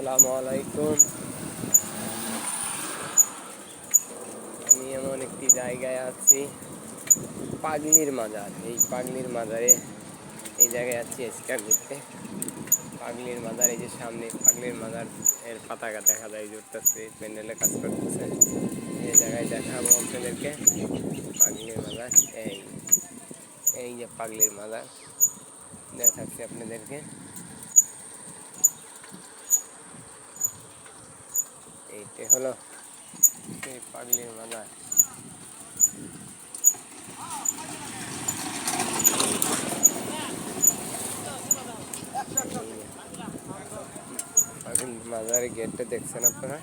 আসসালামু আলাইকুম। আমি এমন একটি জায়গায় আছি, পাগলির মাজার। এই পাগলির মাজারে এই জায়গায় আছি আজকে ঘুরতে। পাগলির মাজার, এই যে সামনে পাগলির মাজার এর পতাকা দেখা যায়, জুড়তেছে, প্যান্ডেলে কাজ করতেছে। এই জায়গায় দেখাবো আপনাদেরকে পাগলির মাজার। এই যে পাগলির মাজার দেখাচ্ছি আপনাদেরকে। এইটা হলো সেই পাগলির মাজার। মাজারের গেটটা দেখছেন আপনারা।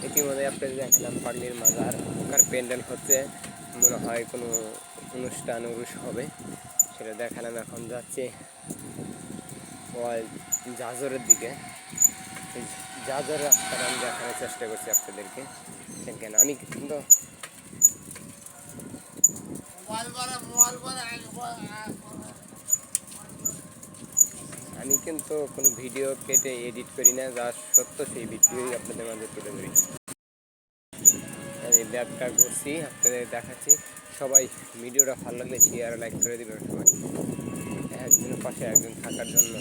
ইতিমধ্যে আপনাদের দেখালাম পাগলির মাজার। ওখানে প্যান্ডেল হচ্ছে, মনে হয় কোনো অনুষ্ঠান হবে, সেটা দেখালাম। এখন যাচ্ছে জাজরের দিকে। জাজর রাস্তাটা আমি দেখানোর চেষ্টা করছি আপনাদেরকে। কেন আমি কিন্তু কোনো ভিডিও কেটে এডিট করি না, যা সত্য সেই ভিডিওই আপনাদের মাঝে তুলে ধরি। আমি ব্যাগটা করছি, আপনাদের দেখাচ্ছি। সবাই ভিডিওটা ভালো লাগলে শেয়ার লাইক করে দেবেন। সবাই একজনের পাশে একজন থাকার জন্য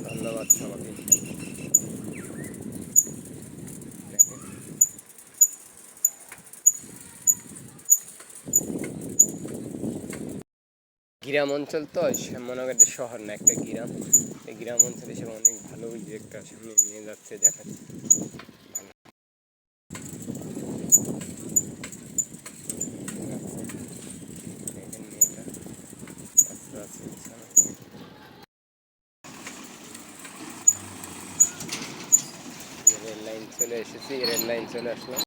ধন্যবাদ সবাইকে। গ্রাম অঞ্চল তো, মনে করেন শহর না, একটা গ্রাম। এই গ্রাম অঞ্চলে সে অনেক ভালো একটা সামনে নিয়ে যাচ্ছে, দেখাচ্ছে। রেল লাইন চলে এসেছি, রেল লাইন চলে আসলাম।